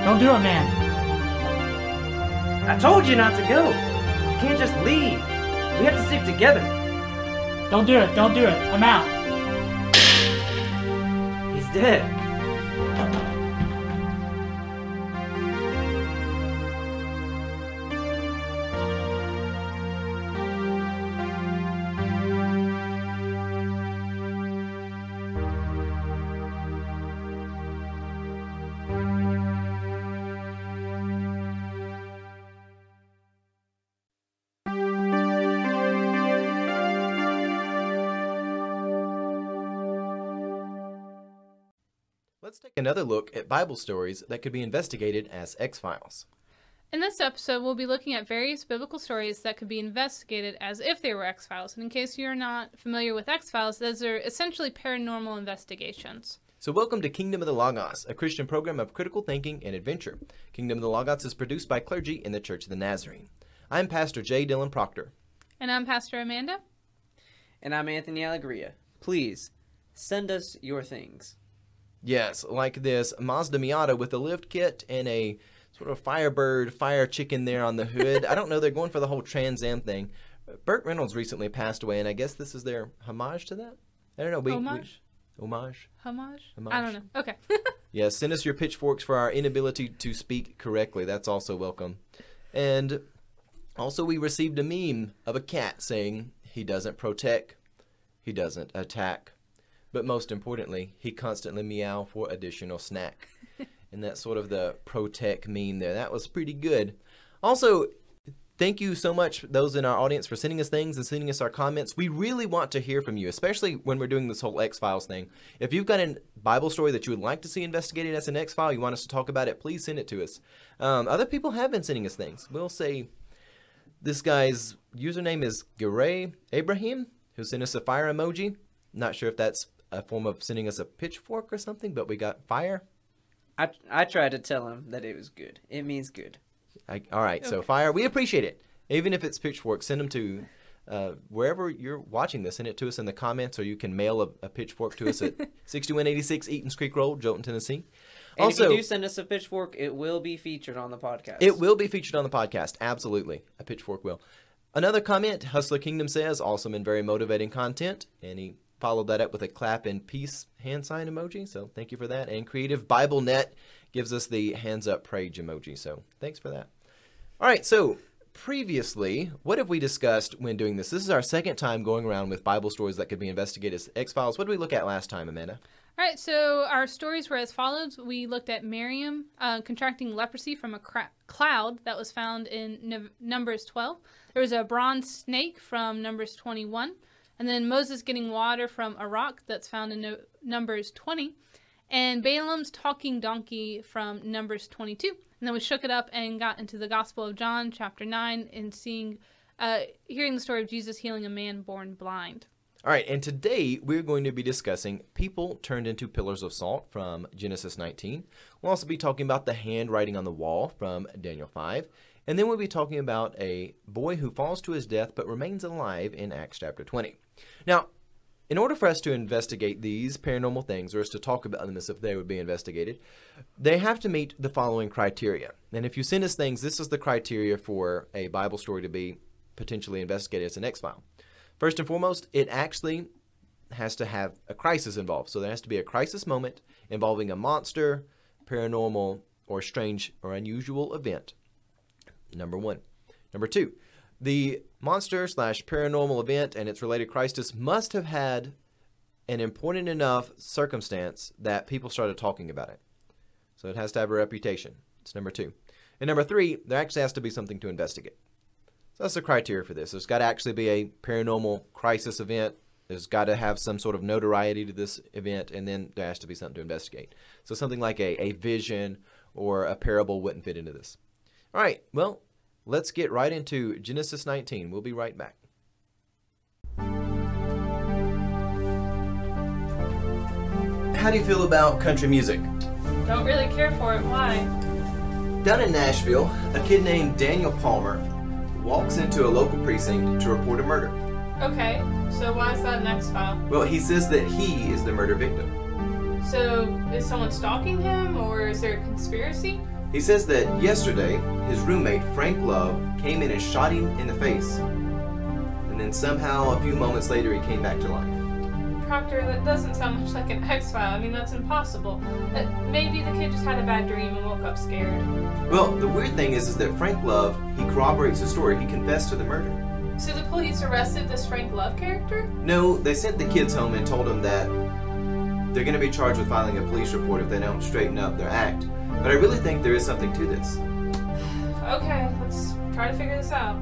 Don't do it, man. I told you not to go. You can't just leave. We have to stick together. Don't do it. Don't do it. I'm out. He's dead. Let's take another look at Bible stories that could be investigated as X-Files. In this episode, we'll be looking at various biblical stories that could be investigated as if they were X-Files. And in case you're not familiar with X-Files, those are essentially paranormal investigations. So welcome to Kingdom of the Logos, a Christian program of critical thinking and adventure. Kingdom of the Logos is produced by clergy in the Church of the Nazarene. I'm Pastor J. Dylan Proctor. And I'm Pastor Amanda. And I'm Anthony Allegria. Please, send us your things. Yes, like this Mazda Miata with a lift kit and a sort of Firebird fire chicken there on the hood. I don't know, they're going for the whole Trans Am thing. Burt Reynolds recently passed away, and I guess this is their homage to that? I don't know. Homage? Homage? Homage? I don't know. Okay. Yeah, send us your pitchforks for our inability to speak correctly. That's also welcome. And also we received a meme of a cat saying, he doesn't protect, he doesn't attack. But most importantly, he constantly meow for additional snack. And that's sort of the protect meme there. That was pretty good. Also, thank you so much, those in our audience, for sending us things and sending us our comments. We really want to hear from you, especially when we're doing this whole X-Files thing. If you've got a Bible story that you would like to see investigated as an X-File, you want us to talk about it, please send it to us. Other people have been sending us things. We'll say this guy's username is Garay Abraham, who sent us a fire emoji. Not sure if that's a form of sending us a pitchfork or something, but we got fire. I tried to tell him that it was good. It means good. All right, so fire, we appreciate it. Even if it's pitchfork, send them to wherever you're watching this. Send it to us in the comments, or you can mail a pitchfork to us at 6186 Eaton's Creek Road, Jolton, Tennessee. And Also, if you do send us a pitchfork, it will be featured on the podcast. It will be featured on the podcast, absolutely. A pitchfork will. Another comment, Hustler Kingdom says, awesome and very motivating content, and he followed that up with a clap and peace hand sign emoji, so thank you for that. And Creative Bible Net gives us the hands up praise emoji, so thanks for that. All right, so previously, what have we discussed when doing this? This is our second time going around with Bible stories that could be investigated as X-Files. What did we look at last time, Amanda? All right, so our stories were as follows. We looked at Miriam contracting leprosy from a cloud that was found in Numbers 12. There was a bronze snake from Numbers 21. And then Moses getting water from a rock that's found in Numbers 20. And Balaam's talking donkey from Numbers 22. And then we shook it up and got into the Gospel of John, chapter 9, and hearing the story of Jesus healing a man born blind. All right, and today we're going to be discussing people turned into pillars of salt from Genesis 19. We'll also be talking about the handwriting on the wall from Daniel 5. And then we'll be talking about a boy who falls to his death but remains alive in Acts chapter 20. Now, in order for us to investigate these paranormal things, or us to talk about them as if they would be investigated, they have to meet the following criteria. And if you send us things, this is the criteria for a Bible story to be potentially investigated as an X-File. First and foremost, it actually has to have a crisis involved. So there has to be a crisis moment involving a monster, paranormal, or strange or unusual event. Number one. Number two, the monster/paranormal event and its related crisis must have had an important enough circumstance that people started talking about it. So it has to have a reputation. It's number two. And number three, there actually has to be something to investigate. So that's the criteria for this. There's got to actually be a paranormal crisis event. There's got to have some sort of notoriety to this event, and then there has to be something to investigate. So something like a vision or a parable wouldn't fit into this. All right, well, let's get right into Genesis 19. We'll be right back. How do you feel about country music? Don't really care for it. Why? Down in Nashville, a kid named Daniel Palmer walks into a local precinct to report a murder. Okay, so why is that an X-File? Well, he says that he is the murder victim. So is someone stalking him, or is there a conspiracy? He says that yesterday, his roommate, Frank Love, came in and shot him in the face. And then somehow, a few moments later, he came back to life. Proctor, that doesn't sound much like an X-File. I mean, that's impossible. Maybe the kid just had a bad dream and woke up scared. Well, the weird thing is that Frank Love, he corroborates the story. He confessed to the murder. So the police arrested this Frank Love character? No, they sent the kids home and told them that they're going to be charged with filing a police report if they don't straighten up their act. But I really think there is something to this. Okay, let's try to figure this out.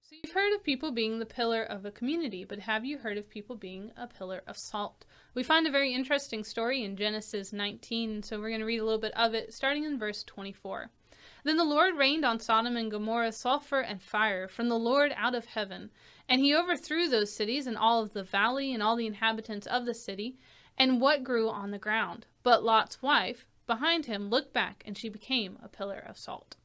So you've heard of people being the pillar of a community, but have you heard of people being a pillar of salt? We find a very interesting story in Genesis 19, so we're going to read a little bit of it, starting in verse 24. Then the Lord rained on Sodom and Gomorrah sulfur and fire from the Lord out of heaven, and he overthrew those cities and all of the valley and all the inhabitants of the city, and what grew on the ground. But Lot's wife, behind him, looked back, and she became a pillar of salt.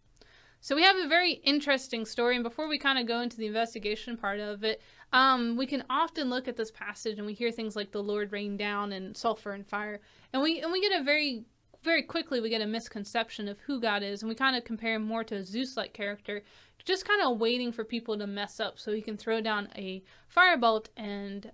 So we have a very interesting story, and before we kind of go into the investigation part of it, we can often look at this passage and we hear things like the Lord rained down and sulfur and fire, and we get a very quickly we get a misconception of who God is, and we kind of compare him more to a Zeus-like character, just kind of waiting for people to mess up so he can throw down a firebolt and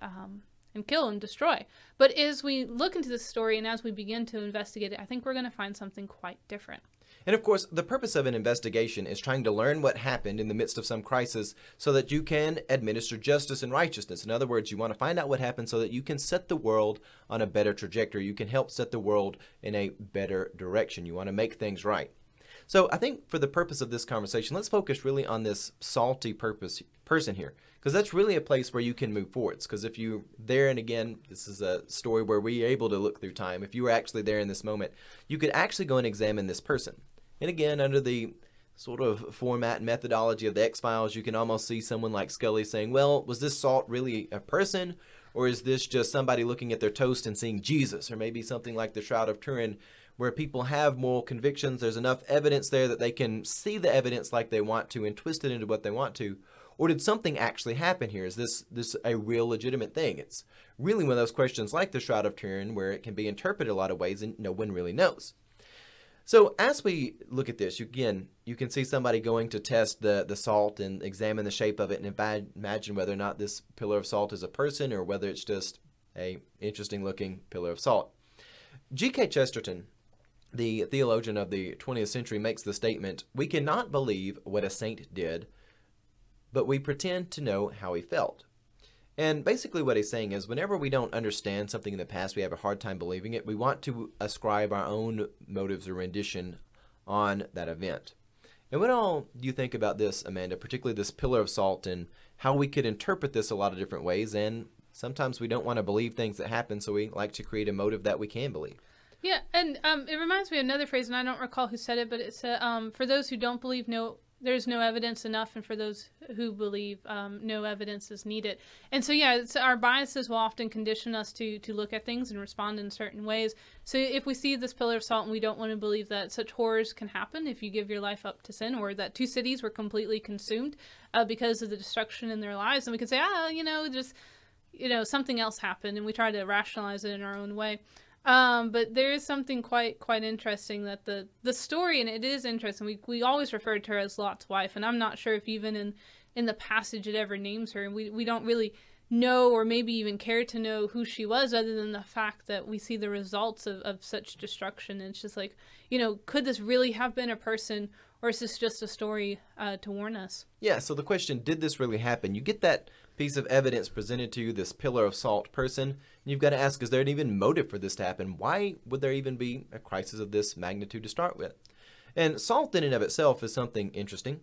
kill and destroy. But as we look into this story and as we begin to investigate it, I think we're going to find something quite different. And of course, the purpose of an investigation is trying to learn what happened in the midst of some crisis so that you can administer justice and righteousness. In other words, you want to find out what happened so that you can set the world on a better trajectory. You can help set the world in a better direction. You want to make things right. So I think for the purpose of this conversation, let's focus really on this salty person here, because that's really a place where you can move forwards. Because if you're there, and again, this is a story where we're able to look through time. If you were actually there in this moment, you could actually go and examine this person. And again, under the sort of format and methodology of the X-Files, you can almost see someone like Scully saying, well, was this Salt really a person? Or is this just somebody looking at their toast and seeing Jesus? Or maybe something like the Shroud of Turin, where people have moral convictions. There's enough evidence there that they can see the evidence like they want to and twist it into what they want to. Or did something actually happen here? Is this a real legitimate thing? It's really one of those questions like the Shroud of Turin where it can be interpreted a lot of ways and no one really knows. So as we look at this, again, you can see somebody going to test the salt and examine the shape of it and imagine whether or not this pillar of salt is a person or whether it's just a interesting looking pillar of salt. G.K. Chesterton, the theologian of the 20th century, makes the statement, "We cannot believe what a saint did, but we pretend to know how he felt." And basically what he's saying is whenever we don't understand something in the past, we have a hard time believing it, we want to ascribe our own motives or rendition on that event. And what all do you think about this, Amanda, particularly this pillar of salt and how we could interpret this a lot of different ways? And sometimes we don't want to believe things that happen, so we like to create a motive that we can believe. Yeah, and it reminds me of another phrase, and I don't recall who said it, but it's for those who don't believe, there's no evidence enough, and for those who believe, no evidence is needed. And so, yeah, our biases will often condition us to look at things and respond in certain ways. So if we see this pillar of salt and we don't want to believe that such horrors can happen if you give your life up to sin, or that 2 cities were completely consumed because of the destruction in their lives, then we can say, something else happened, and we try to rationalize it in our own way. But there is something quite interesting that the story, and it is interesting, we always referred to her as Lot's wife, and I'm not sure if even in the passage it ever names her, and we don't really know or maybe even care to know who she was other than the fact that we see the results of such destruction. And it's just like, could this really have been a person, or is this just a story to warn us? Yeah, so the question, did this really happen? You get that piece of evidence presented to you, this pillar of salt person, and you've got to ask, is there an even motive for this to happen? Why would there even be a crisis of this magnitude to start with? And salt in and of itself is something interesting.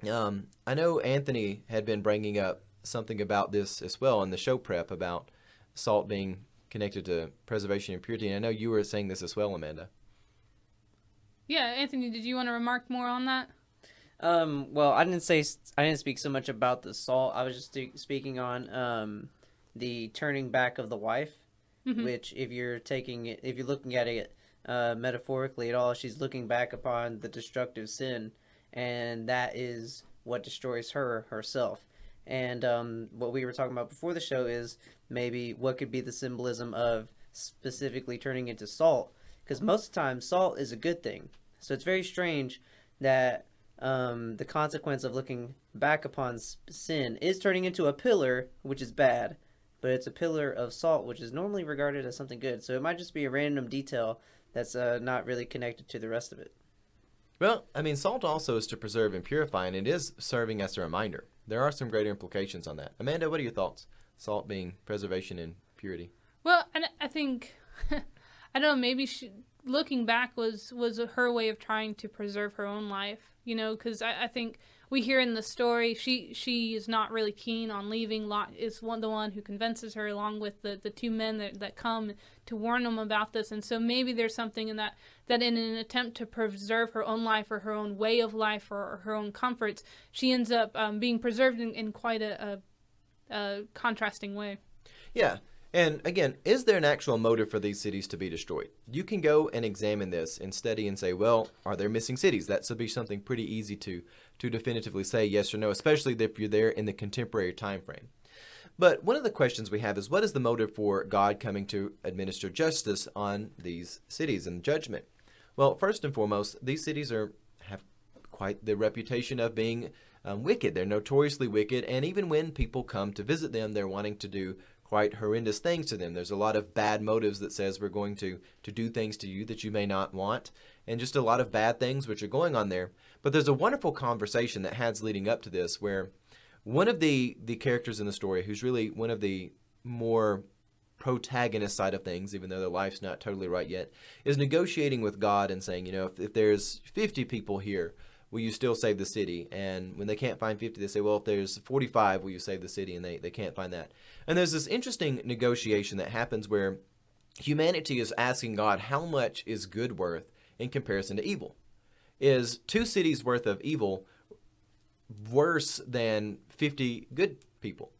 I know Anthony had been bringing up something about this as well in the show prep about salt being connected to preservation and purity, and I know you were saying this as well, Amanda. Yeah, Anthony, did you want to remark more on that? Well, I didn't speak so much about the salt. I was just speaking on the turning back of the wife, which if you're looking at it metaphorically at all, she's looking back upon the destructive sin, and that is what destroys her herself. And what we were talking about before the show is maybe what could be the symbolism of specifically turning into salt, because most of the time salt is a good thing. So it's very strange that the consequence of looking back upon sin is turning into a pillar, which is bad, but it's a pillar of salt, which is normally regarded as something good. So it might just be a random detail that's not really connected to the rest of it. Well, I mean, salt also is to preserve and purify, and it is serving as a reminder. There are some greater implications on that. Amanda, what are your thoughts? Salt being preservation and purity. Well, and I think, I don't know, maybe looking back was her way of trying to preserve her own life, you know, because I think we hear in the story she is not really keen on leaving. Lot is the one who convinces her, along with the two men that come to warn them about this. And so maybe there's something in that in an attempt to preserve her own life or her own way of life or her own comforts, she ends up being preserved in quite a contrasting way. Yeah. And again, is there an actual motive for these cities to be destroyed? You can go and examine this and study and say, well, are there missing cities? That should be something pretty easy to definitively say yes or no, especially if you're there in the contemporary time frame. But one of the questions we have is, what is the motive for God coming to administer justice on these cities and judgment? Well, first and foremost, these cities have quite the reputation of being wicked. They're notoriously wicked, and even when people come to visit them, they're wanting to do quite horrendous things to them. There's a lot of bad motives that says we're going to do things to you that you may not want, and just a lot of bad things which are going on there. But there's a wonderful conversation that has leading up to this, where one of the characters in the story, who's really one of the more protagonist side of things, even though their life's not totally right yet, is negotiating with God and saying, you know, if there's 50 people here, will you still save the city? And when they can't find 50, they say, well, if there's 45, will you save the city? And they can't find that. And there's this interesting negotiation that happens where humanity is asking God, how much is good worth in comparison to evil? Is 2 cities worth of evil worse than 50 good people?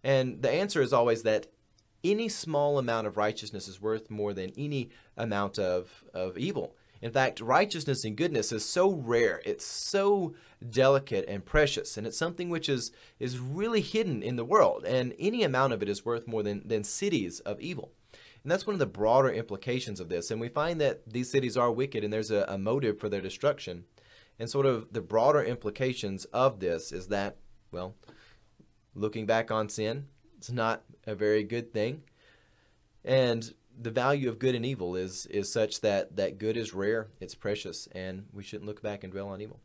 And the answer is always that any small amount of righteousness is worth more than any amount of evil. In fact, righteousness and goodness is so rare, it's so delicate and precious, and it's something which is really hidden in the world, and any amount of it is worth more than cities of evil. And that's one of the broader implications of this, and we find that these cities are wicked, and there's a motive for their destruction. And sort of the broader implications of this is that, well, looking back on sin, it's not a very good thing, and the value of good and evil is such that good is rare, it's precious, and we shouldn't look back and dwell on evil.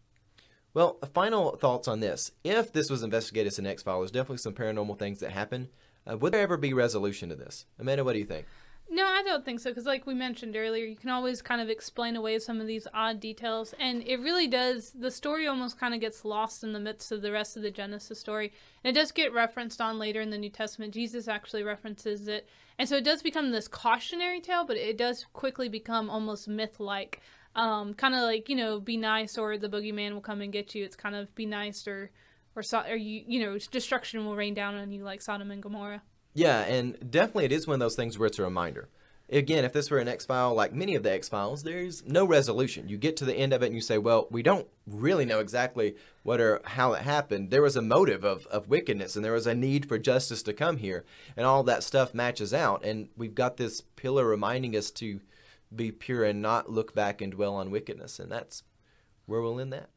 Well, final thoughts on this. If this was investigated as an X-File, there's definitely some paranormal things that happen. Would there ever be resolution to this? Amanda, what do you think? No, I don't think so, because like we mentioned earlier, you can always kind of explain away some of these odd details, and it really does, the story almost kind of gets lost in the midst of the rest of the Genesis story, and it does get referenced on later in the New Testament. Jesus actually references it, and so it does become this cautionary tale, but it does quickly become almost myth-like, kind of like, you know, be nice or the boogeyman will come and get you. It's kind of be nice or you know, destruction will rain down on you like Sodom and Gomorrah. Yeah, and definitely it is one of those things where it's a reminder. Again, if this were an X-File, like many of the X-Files, there's no resolution. You get to the end of it and you say, well, we don't really know exactly what or how it happened. There was a motive of wickedness, and there was a need for justice to come here, and all that stuff matches out. And we've got this pillar reminding us to be pure and not look back and dwell on wickedness, and that's where we'll end that.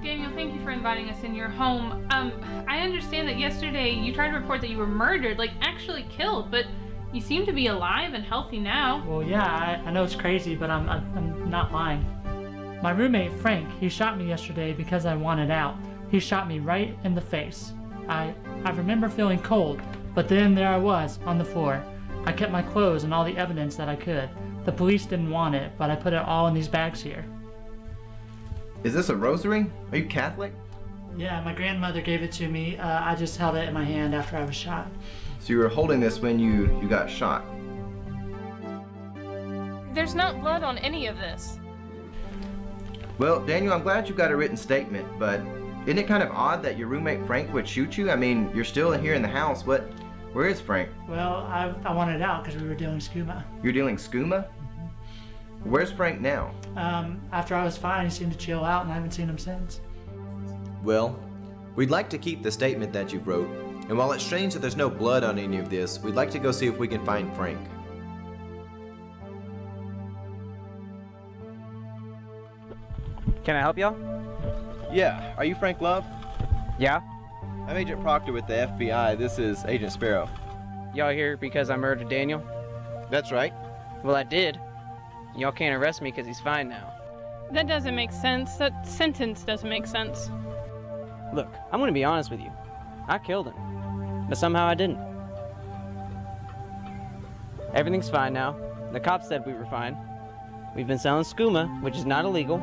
Daniel, thank you for inviting us in your home. I understand that yesterday you tried to report that you were murdered, like actually killed, but you seem to be alive and healthy now. Well, yeah, I know it's crazy, but I'm not lying. My roommate, Frank, he shot me yesterday because I wanted out. He shot me right in the face. I remember feeling cold, but then there I was, on the floor. I kept my clothes and all the evidence that I could. The police didn't want it, but I put it all in these bags here. Is this a rosary? Are you Catholic? Yeah, my grandmother gave it to me. I just held it in my hand after I was shot. So you were holding this when you got shot? There's not blood on any of this. Well, Daniel, I'm glad you got a written statement, but isn't it kind of odd that your roommate Frank would shoot you? I mean, you're still here in the house. Where is Frank? Well, I wanted out because we were dealing skooma. You're dealing skooma? Where's Frank now? After I was fine, he seemed to chill out, and I haven't seen him since. Well, We'd like to keep the statement that you've wrote, and while it's strange that there's no blood on any of this, we'd like to go see if we can find Frank. Can I help y'all? Yeah, are you Frank Love? Yeah? I'm Agent Proctor with the FBI. This is Agent Sparrow. Y'all here because I murdered Daniel? That's right. Well, I did. Y'all can't arrest me because he's fine now. That doesn't make sense. That sentence doesn't make sense. Look, I'm gonna be honest with you. I killed him. But somehow I didn't. Everything's fine now. The cops said we were fine. We've been selling skooma, which is not illegal.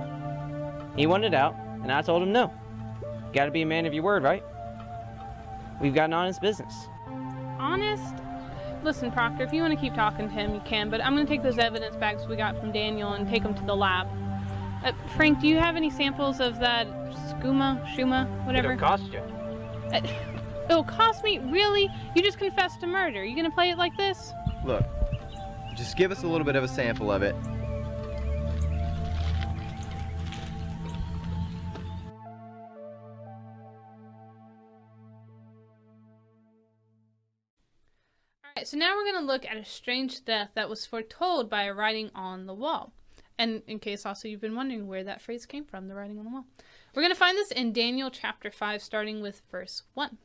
He wanted out, and I told him no. You gotta be a man of your word, right? We've got an honest business. Honest? Listen, Proctor, if you want to keep talking to him, you can, but I'm going to take those evidence bags we got from Daniel and take them to the lab. Frank, do you have any samples of that shuma, whatever? It'll cost you. It'll cost me? Really? You just confessed to murder. You going to play it like this? Look, just give us a little bit of a sample of it. Alright, so now we're going to look at a strange death that was foretold by a writing on the wall. And in case also you've been wondering where that phrase came from, the writing on the wall. We're going to find this in Daniel chapter 5, starting with verse 1.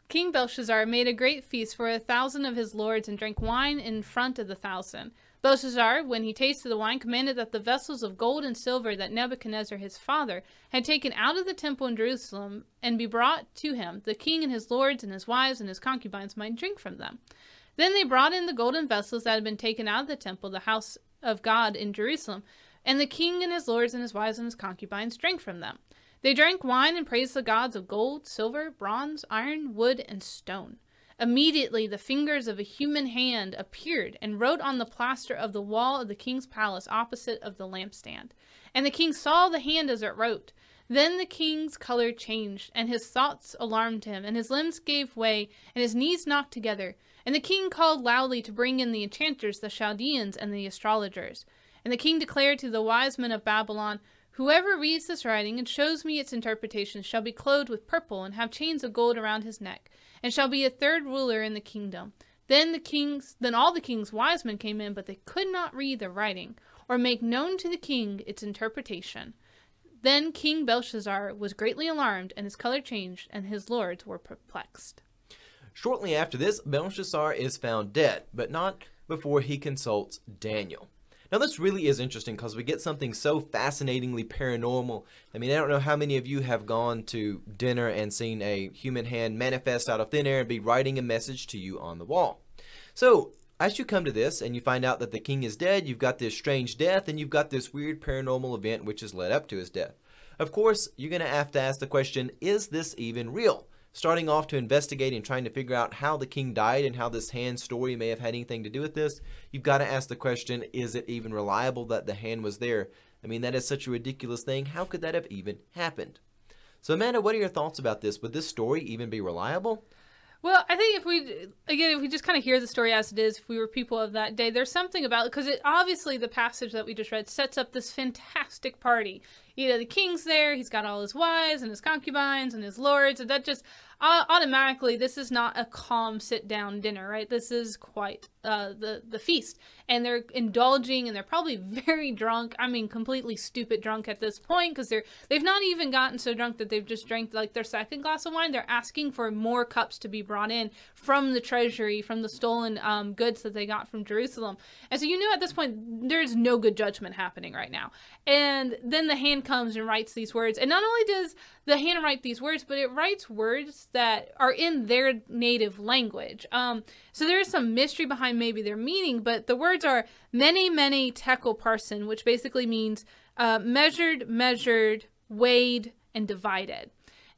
King Belshazzar made a great feast for 1,000 of his lords and drank wine in front of the 1,000. Belshazzar, when he tasted the wine, commanded that the vessels of gold and silver that Nebuchadnezzar his father had taken out of the temple in Jerusalem and be brought to him, the king and his lords and his wives and his concubines might drink from them. Then they brought in the golden vessels that had been taken out of the temple, the house of God in Jerusalem, and the king and his lords and his wives and his concubines drank from them. They drank wine and praised the gods of gold, silver, bronze, iron, wood, and stone. Immediately the fingers of a human hand appeared and wrote on the plaster of the wall of the king's palace opposite of the lampstand. And the king saw the hand as it wrote. Then the king's color changed, and his thoughts alarmed him, and his limbs gave way, and his knees knocked together. And the king called loudly to bring in the enchanters, the Chaldeans, and the astrologers. And the king declared to the wise men of Babylon, "Whoever reads this writing and shows me its interpretation shall be clothed with purple and have chains of gold around his neck, and shall be a third ruler in the kingdom." Then all the king's wise men came in, but they could not read the writing, or make known to the king its interpretation. Then King Belshazzar was greatly alarmed, and his color changed, and his lords were perplexed. Shortly after this, Belshazzar is found dead, but not before he consults Daniel. Now this really is interesting because we get something so fascinatingly paranormal. I mean, I don't know how many of you have gone to dinner and seen a human hand manifest out of thin air and be writing a message to you on the wall. So as you come to this and you find out that the king is dead, you've got this strange death, and you've got this weird paranormal event which has led up to his death. Of course, you're going to have to ask the question, is this even real? Starting off to investigate and trying to figure out how the king died and how this hand story may have had anything to do with this, you've got to ask the question, is it even reliable that the hand was there? I mean, that is such a ridiculous thing. How could that have even happened? So Amanda, what are your thoughts about this? Would this story even be reliable? Well, I think if we just kind of hear the story as it is, if we were people of that day, there's something about it, because obviously the passage that we just read sets up this fantastic party. You know, the king's there, he's got all his wives and his concubines and his lords, and that just automatically, this is not a calm sit-down dinner, right? This is quite the feast, and they're indulging, and they're probably very drunk. I mean, completely stupid drunk at this point, because they've not even gotten so drunk that they've just drank like their second glass of wine. They're asking for more cups to be brought in from the treasury, from the stolen goods that they got from Jerusalem. And so you know at this point, there's no good judgment happening right now. And then the hand comes and writes these words. And not only does the hand write these words, but it writes words that are in their native language. So there is some mystery behind maybe their meaning, but the words are many tekel parson, which basically means measured, weighed, and divided.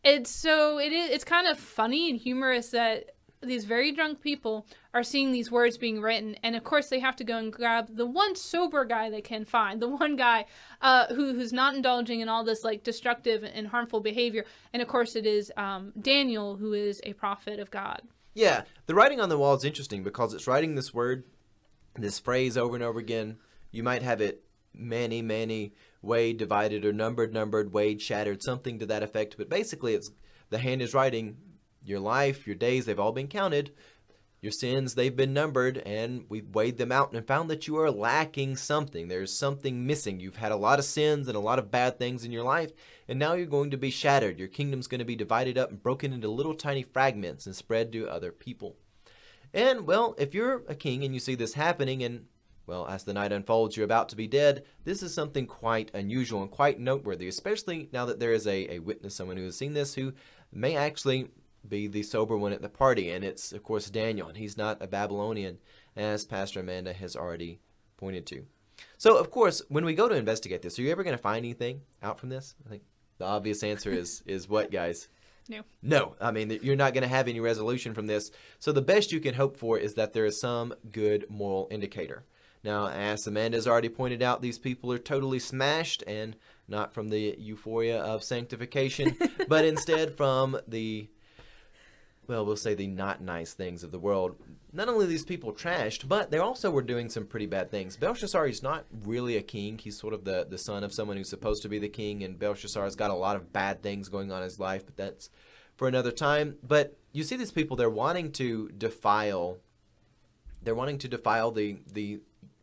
And so it's kind of funny and humorous that these very drunk people are seeing these words being written, and of course they have to go and grab the one sober guy they can find, the one guy who's not indulging in all this like destructive and harmful behavior, and of course it is Daniel, who is a prophet of God. Yeah, the writing on the wall is interesting because it's writing this word, this phrase over and over again. You might have it many, weighed, divided, or numbered, weighed, shattered, something to that effect. But basically, it's the hand is writing your life, your days, they've all been counted. Your sins, they've been numbered, and we've weighed them out and found that you are lacking something. There's something missing. You've had a lot of sins and a lot of bad things in your life, and now you're going to be shattered. Your kingdom's going to be divided up and broken into little tiny fragments and spread to other people. And, well, if you're a king and you see this happening and, well, as the night unfolds, you're about to be dead, this is something quite unusual and quite noteworthy, especially now that there is a witness, someone who has seen this, who may actually be the sober one at the party, and it's, of course, Daniel, and he's not a Babylonian, as Pastor Amanda has already pointed to. So, of course, when we go to investigate this, are you ever going to find anything out from this? I think the obvious answer is what, guys? No. No. I mean, you're not going to have any resolution from this. So the best you can hope for is that there is some good moral indicator. Now, as Amanda has already pointed out, these people are totally smashed, and not from the euphoria of sanctification, but instead from the, well, we'll say the not nice things of the world. Not only are these people trashed, but they also were doing some pretty bad things. Belshazzar is not really a king. He's sort of the son of someone who's supposed to be the king, and Belshazzar's got a lot of bad things going on in his life, but that's for another time. But you see these people, they're wanting to defile the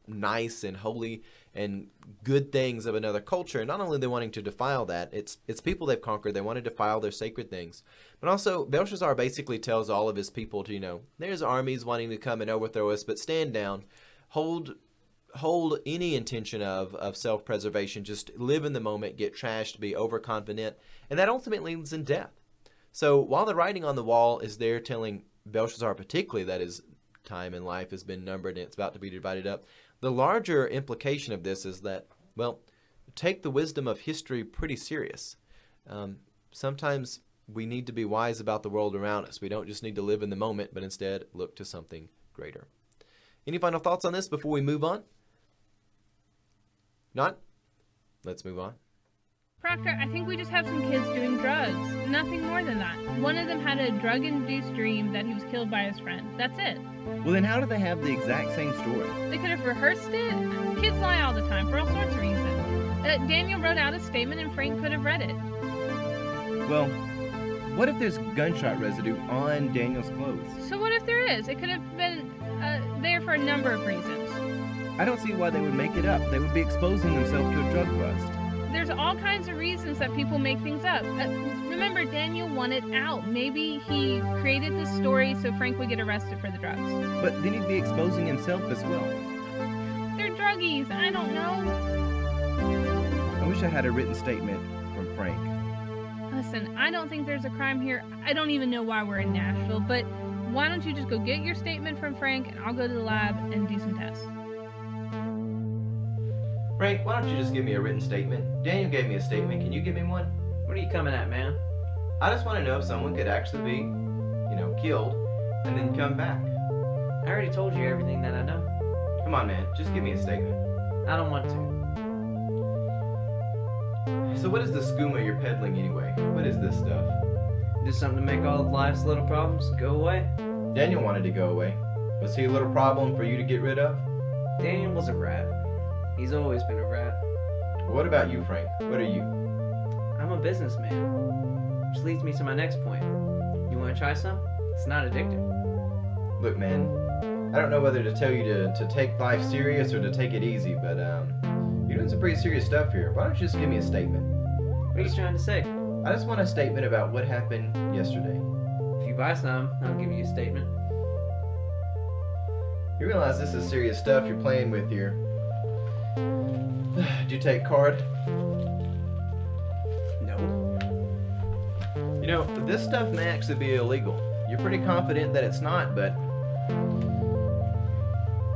nice and holy and good things of another culture. And not only are they wanting to defile that, it's people they've conquered. They want to defile their sacred things. But also, Belshazzar basically tells all of his people to, there's armies wanting to come and overthrow us, but stand down. Hold any intention of self-preservation. Just live in the moment, get trashed, be overconfident. And that ultimately ends in death. So while the writing on the wall is there telling Belshazzar particularly that his time in life has been numbered and it's about to be divided up, the larger implication of this is that, well, take the wisdom of history pretty serious. Sometimes we need to be wise about the world around us. We don't just need to live in the moment, but instead look to something greater. Any final thoughts on this before we move on? Not? Let's move on. Proctor, I think we just have some kids doing drugs. Nothing more than that. One of them had a drug-induced dream that he was killed by his friend. That's it. Well, then how do they have the exact same story? They could have rehearsed it. Kids lie all the time for all sorts of reasons. Daniel wrote out a statement and Frank could have read it. Well, what if there's gunshot residue on Daniel's clothes? So what if there is? It could have been there for a number of reasons. I don't see why they would make it up. They would be exposing themselves to a drug bust. There's all kinds of reasons that people make things up. Remember, Daniel wanted out. Maybe he created this story so Frank would get arrested for the drugs. But then he'd be exposing himself as well. They're druggies. I don't know. I wish I had a written statement from Frank. Listen, I don't think there's a crime here. I don't even know why we're in Nashville, but why don't you just go get your statement from Frank and I'll go to the lab and do some tests. Frank, why don't you just give me a written statement? Daniel gave me a statement. Can you give me one? What are you coming at, man? I just want to know if someone could actually be, killed and then come back. I already told you everything that I know. Come on, man. Just give me a statement. I don't want to. So what is the skooma you're peddling anyway? What is this stuff? Just something to make all of life's little problems go away. Daniel wanted to go away. Was he a little problem for you to get rid of? Daniel was a rat. He's always been a rat. What about you, Frank? What are you? I'm a businessman. Which leads me to my next point. You want to try some? It's not addictive. Look, man, I don't know whether to tell you to take life serious or to take it easy, but you're doing some pretty serious stuff here. Why don't you just give me a statement? What are you trying to say? I just want a statement about what happened yesterday. If you buy some, I'll give you a statement. You realize this is serious stuff you're playing with here. Do you take card? No. This stuff may actually be illegal. You're pretty confident that it's not, but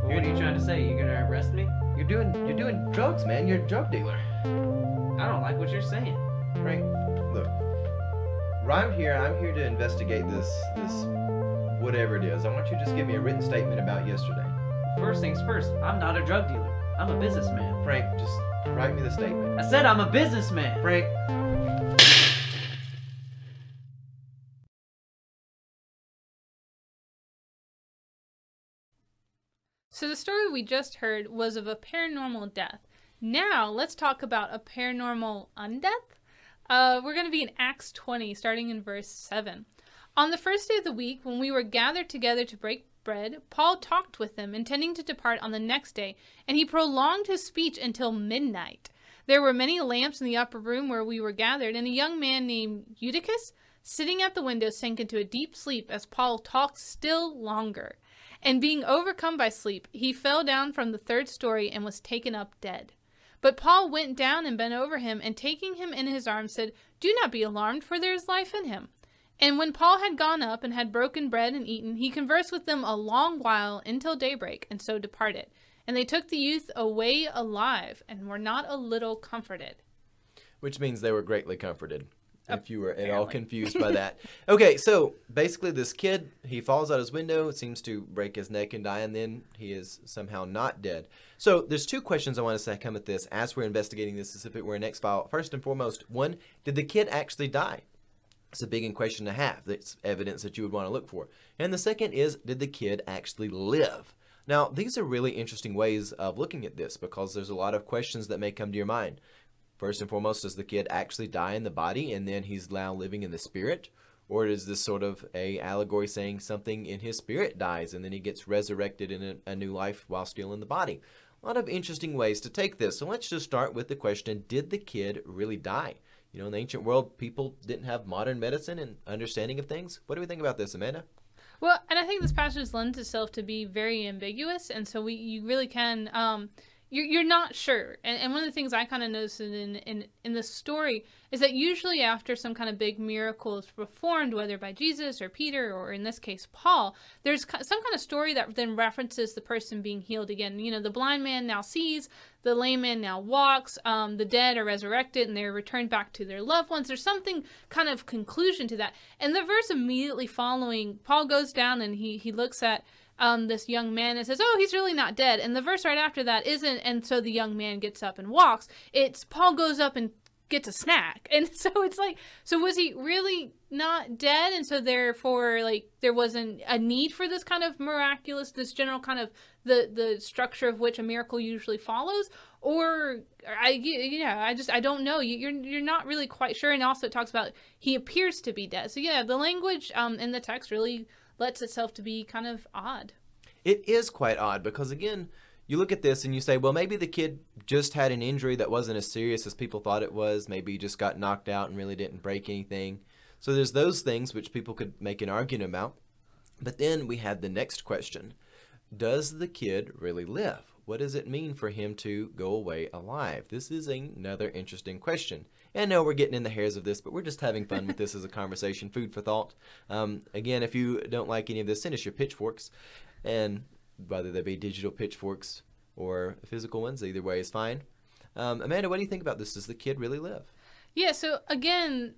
Well, what are you trying to say? You gonna arrest me? you're doing drugs, man. You're a drug dealer. I don't like what you're saying. Frank, look. I'm here to investigate this whatever it is. I want you to just give me a written statement about yesterday. First things first, I'm not a drug dealer. I'm a businessman. Frank, just write me the statement. I said I'm a businessman. Frank. So the story we just heard was of a paranormal death. Now, let's talk about a paranormal undeath. We're going to be in Acts 20, starting in verse 7. On the first day of the week, when we were gathered together to break bread, Paul talked with them, intending to depart on the next day, and he prolonged his speech until midnight. There were many lamps in the upper room where we were gathered, and a young man named Eutychus, sitting at the window, sank into a deep sleep as Paul talked still longer. And being overcome by sleep, he fell down from the third story and was taken up dead. But Paul went down and bent over him, and taking him in his arms said, "Do not be alarmed, for there is life in him." And when Paul had gone up and had broken bread and eaten, he conversed with them a long while until daybreak, and so departed. And they took the youth away alive, and were not a little comforted. Which means they were greatly comforted, if you were at all Apparently. confused by that. Okay, so basically this kid, he falls out his window, seems to break his neck and die, and then he is somehow not dead. So there's two questions I want to say come at this as we're investigating this, as if it were an X-File. First and foremost, one, did the kid actually die? It's a big question to have. That's evidence that you would want to look for. And the second is, did the kid actually live? Now, these are really interesting ways of looking at this because there's a lot of questions that may come to your mind. First and foremost, does the kid actually die in the body and then he's now living in the spirit? Or is this sort of a allegory saying something in his spirit dies and then he gets resurrected in a new life while still in the body? A lot of interesting ways to take this. So let's just start with the question, did the kid really die? You know, in the ancient world, people didn't have modern medicine and understanding of things. What do we think about this, Amanda? Well, and I think this passage lends itself to be very ambiguous, and so you really can you're not sure. And one of the things I kind of noticed in this story is that usually after some kind of big miracle is performed, whether by Jesus or Peter or in this case Paul, there's some kind of story that then references the person being healed again. You know, the blind man now sees, the lame man now walks, the dead are resurrected and they're returned back to their loved ones. There's something kind of conclusion to that. And the verse immediately following, Paul goes down and he looks at this young man and says, "Oh, he's really not dead." And the verse right after that isn't, "And so the young man gets up and walks." It's Paul goes up and gets a snack. And so it's like, so was he really not dead? And so therefore, like, there wasn't a need for this kind of miraculous, this general kind of the structure of which a miracle usually follows? Or I don't know. You're not really quite sure. And also it talks about he appears to be dead. So yeah, the language in the text really lets itself to be kind of odd. It is quite odd because, again, you look at this and you say, well, maybe the kid just had an injury that wasn't as serious as people thought it was. Maybe he just got knocked out and really didn't break anything. So there's those things which people could make an argument about. But then we had the next question. Does the kid really live? What does it mean for him to go away alive? This is another interesting question. And no, we're getting in the hairs of this, but we're just having fun with this as a conversation, food for thought. Again, if you don't like any of this, send us your pitchforks. And whether they be digital pitchforks or physical ones, either way is fine. Amanda, what do you think about this? Does the kid really live? Yeah, so again,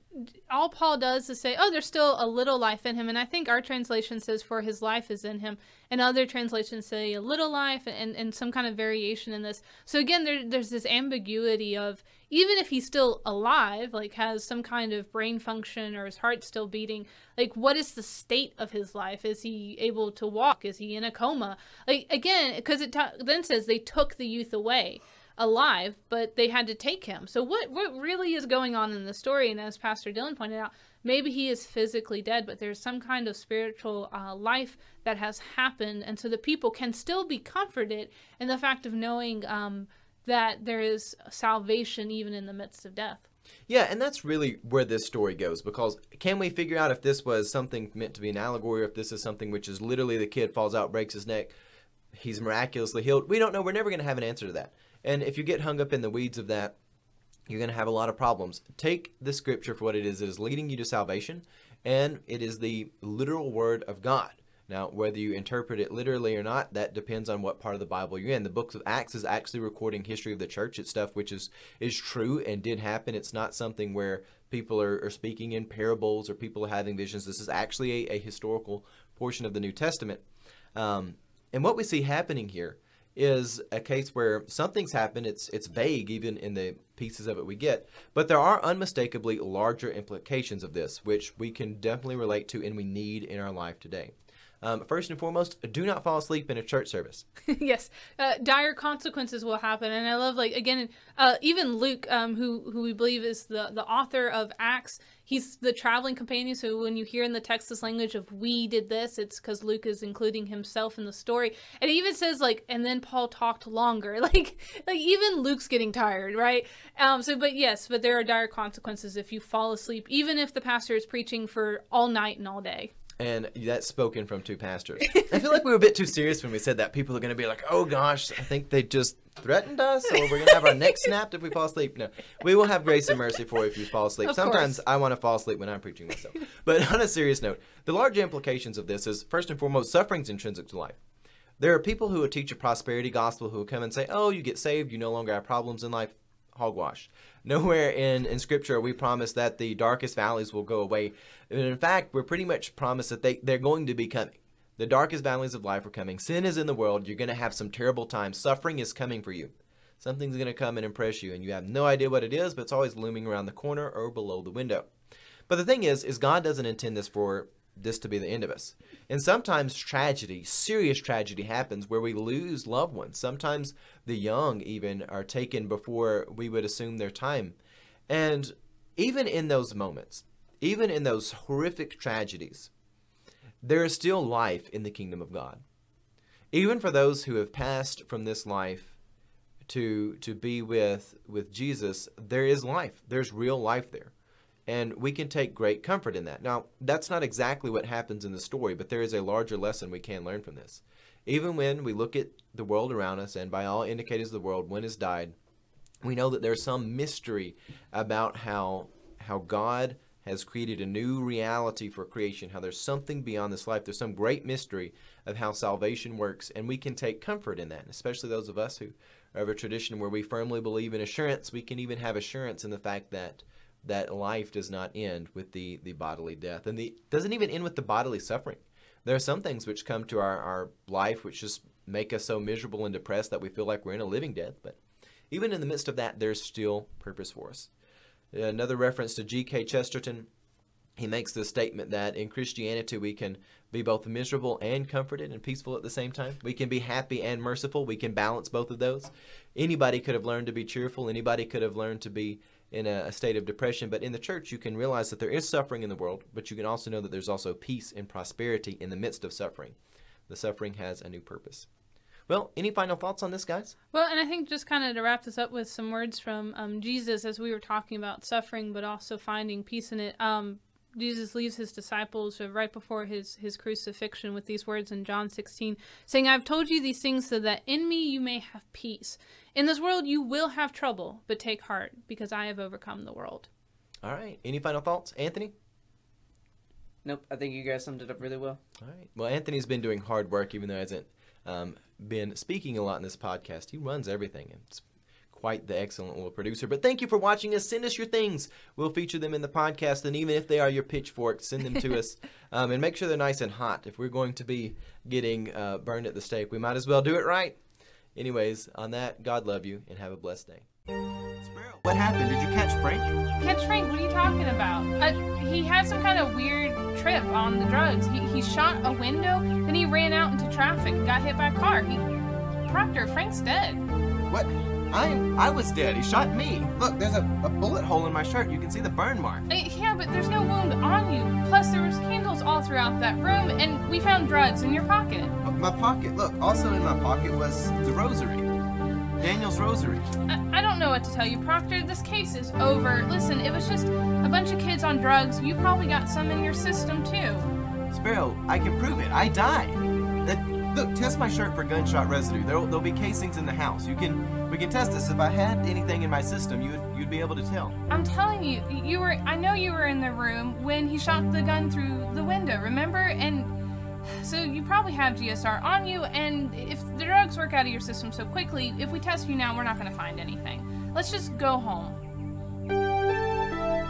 all Paul does is say, oh, there's still a little life in him. And I think our translation says, for his life is in him. And other translations say a little life and some kind of variation in this. So again, there's this ambiguity of, even if he's still alive, like has some kind of brain function or his heart's still beating, like what is the state of his life? Is he able to walk? Is he in a coma? Like, again, because it then says they took the youth away alive, but they had to take him. So what really is going on in the story? And as Pastor Dylan pointed out, maybe he is physically dead, but there's some kind of spiritual life that has happened, and so the people can still be comforted in the fact of knowing that there is salvation even in the midst of death. Yeah, and that's really where this story goes, because can we figure out if this was something meant to be an allegory, or if this is something which is literally the kid falls out, breaks his neck, he's miraculously healed? We don't know. We're never going to have an answer to that. And if you get hung up in the weeds of that, you're going to have a lot of problems. Take the scripture for what it is. It is leading you to salvation, and it is the literal word of God. Now, whether you interpret it literally or not, that depends on what part of the Bible you're in. The book of Acts is actually recording history of the church. It's stuff which is true and did happen. It's not something where people are speaking in parables or people are having visions. This is actually a historical portion of the New Testament. And what we see happening here is a case where something's happened. It's vague even in the pieces of it we get, but there are unmistakably larger implications of this, which we can definitely relate to and we need in our life today. First and foremost, do not fall asleep in a church service. Yes, dire consequences will happen, and I love, like, again, even Luke, who we believe is the author of Acts. He's the traveling companion, so when you hear in the text this language of "we did this," it's because Luke is including himself in the story. And it even says, like, and then Paul talked longer. Like even Luke's getting tired, right? But there are dire consequences if you fall asleep, even if the pastor is preaching for all night and all day. And that's spoken from two pastors. I feel like we were a bit too serious when we said that. People are going to be like, oh gosh, I think they just threatened us, or we're going to have our necks snapped if we fall asleep. No, we will have grace and mercy for you if you fall asleep. Sometimes I want to fall asleep when I'm preaching myself. But on a serious note, the large implications of this is, first and foremost, suffering's intrinsic to life. There are people who will teach a prosperity gospel who will come and say, oh, you get saved, you no longer have problems in life. Hogwash. Nowhere in Scripture are we promised that the darkest valleys will go away. And in fact, we're pretty much promised that they're going to be coming. The darkest valleys of life are coming. Sin is in the world. You're going to have some terrible times. Suffering is coming for you. Something's going to come and impress you, and you have no idea what it is, but it's always looming around the corner or below the window. But the thing is God doesn't intend this to be the end of us. And sometimes tragedy, serious tragedy happens where we lose loved ones. Sometimes the young even are taken before we would assume their time. And even in those moments, even in those horrific tragedies, there is still life in the kingdom of God. Even for those who have passed from this life to be with Jesus, there is life. There's real life there. And we can take great comfort in that. Now, that's not exactly what happens in the story, but there is a larger lesson we can learn from this. Even when we look at the world around us, and by all indicators of the world, one has died, we know that there's some mystery about how God has created a new reality for creation, how there's something beyond this life. There's some great mystery of how salvation works, and we can take comfort in that, especially those of us who are of a tradition where we firmly believe in assurance. We can even have assurance in the fact that life does not end with the bodily death, and doesn't even end with the bodily suffering. There are some things which come to our life which just make us so miserable and depressed that we feel like we're in a living death, but even in the midst of that, there's still purpose for us. Another reference to G.K. Chesterton, he makes the statement that in Christianity we can be both miserable and comforted and peaceful at the same time. We can be happy and merciful. We can balance both of those. Anybody could have learned to be cheerful. Anybody could have learned to be in a state of depression. But in the church, you can realize that there is suffering in the world, but you can also know that there's also peace and prosperity in the midst of suffering. The suffering has a new purpose. Well, any final thoughts on this, guys? Well, and I think just kind of to wrap this up with some words from Jesus as we were talking about suffering, but also finding peace in it. Jesus leaves his disciples right before his crucifixion with these words in John 16, saying, I've told you these things so that in me you may have peace. In this world you will have trouble, but take heart, because I have overcome the world. All right. Any final thoughts? Anthony? Nope. I think you guys summed it up really well. All right. Well, Anthony's been doing hard work, even though he hasn't been speaking a lot in this podcast. He runs everything. It's quite the excellent little producer. But thank you for watching us. Send us your things. We'll feature them in the podcast, and even if they are your pitchforks, send them to us. And make sure they're nice and hot. If we're going to be getting burned at the stake, we might as well do it right. Anyways, on that, God love you, and have a blessed day. Sparrow, what happened? Did you catch Frank? Catch Frank? What are you talking about? He had some kind of weird trip on the drugs. He shot a window, then he ran out into traffic, got hit by a car. Proctor, Frank's dead. What? I was dead. He shot me. Look, there's a bullet hole in my shirt. You can see the burn mark. Yeah, but there's no wound on you. Plus, there was candles all throughout that room, and we found drugs in your pocket. My pocket. Look, also in my pocket was the rosary. Daniel's rosary. I don't know what to tell you, Proctor. This case is over. Listen, it was just a bunch of kids on drugs. You probably got some in your system, too. Sparrow, I can prove it. I died. Look, test my shirt for gunshot residue. There'll be casings in the house. We can test this. If I had anything in my system, you'd be able to tell. I'm telling you, I know you were in the room when he shot the gun through the window, remember? And so you probably have GSR on you, and if the drugs work out of your system so quickly, if we test you now, we're not going to find anything. Let's just go home.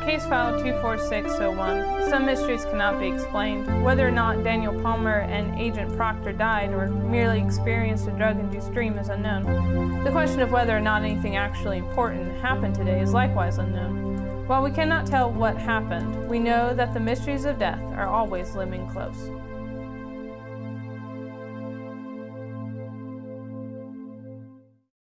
Case file 24601. Some mysteries cannot be explained. Whether or not Daniel Palmer and Agent Proctor died or merely experienced a drug-induced dream is unknown. The question of whether or not anything actually important happened today is likewise unknown. While we cannot tell what happened, we know that the mysteries of death are always looming close.